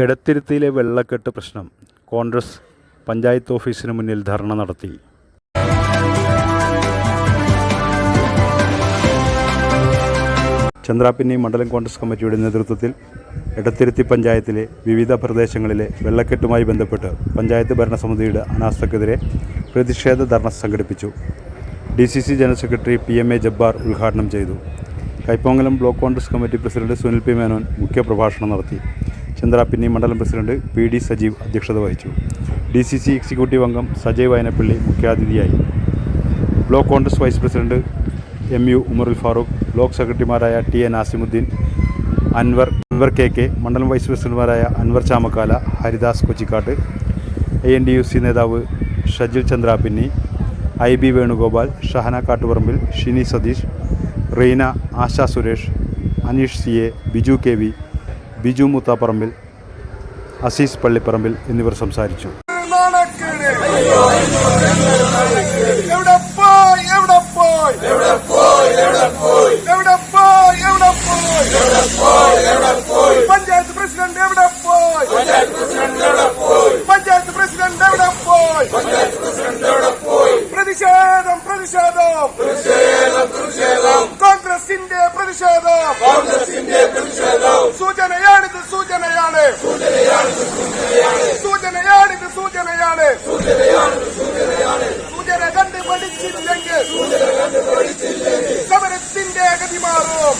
എടത്തിരുത്തിയിലെ വെള്ളക്കെട്ട് പ്രശ്നം. കോൺഗ്രസ് പഞ്ചായത്ത് ഓഫീസിന് മുന്നിൽ ധർണ നടത്തി. ചന്ദ്രാപിന്നി മണ്ഡലം കോൺഗ്രസ് കമ്മിറ്റിയുടെ നേതൃത്വത്തിൽ എടത്തിരുത്തി പഞ്ചായത്തിലെ വിവിധ പ്രദേശങ്ങളിലെ വെള്ളക്കെട്ടുമായി ബന്ധപ്പെട്ട് പഞ്ചായത്ത് ഭരണസമിതിയുടെ അനാസ്ഥക്കെതിരെ പ്രതിഷേധ ധർണ സംഘടിപ്പിച്ചു. DCC general secretary PMA Jabbar ഉദ്ഘാടനം ചെയ്തു. Kaipamangalam block Congress committee president Sunil P. Menon മുഖ്യപ്രഭാഷണം നടത്തി. ചന്ദ്രാപിന്നി മണ്ഡലം പ്രസിഡന്റ് PD സജീവ് അധ്യക്ഷത വഹിച്ചു. DCC എക്സിക്യൂട്ടീവ് അംഗം സജയ് വയനപ്പള്ളി മുഖ്യാതിഥിയായി. Block Congress vice president MU Umarul Farooq, block സെക്രട്ടറിമാരായ TN നാസിമുദ്ദീൻ, അൻവർ KK, മണ്ഡലം വൈസ് പ്രസിഡന്റുമാരായ അൻവർ ചാമക്കാല, ഹരിദാസ് കൊച്ചിക്കാട്ട്, ANDUC നേതാവ് ഷജിൽ ചന്ദ്രാപിന്നി, IB വേണുഗോപാൽ, ഷഹന കാട്ടുപറമ്പിൽ, ഷിനി സതീഷ്, റീന, ആശ സുരേഷ്, അനീഷ് CA, ബിജു KV, ബിജു മൂത്താപ്പറമ്പിൽ, അസീസ് പള്ളിപ്പറമ്പിൽ എന്നിവർ സംസാരിച്ചു. പഞ്ചായത്ത് പ്രസിഡന്റ് എവിടെ പോയി? പഞ്ചായത്ത് പ്രസിഡന്റ് എവിടെ പോയി? പ്രതിഷേധം കോൺഗ്രസിന്റെ പ്രതിഷേധം. സൂചനയാണിത്. സൂചന കണ്ട് പഠിച്ചില്ലെങ്കിൽ സമരത്തിന്റെ ഗതി മാറും.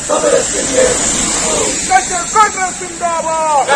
കോൺഗ്രസ് സിന്ദാബാദ്.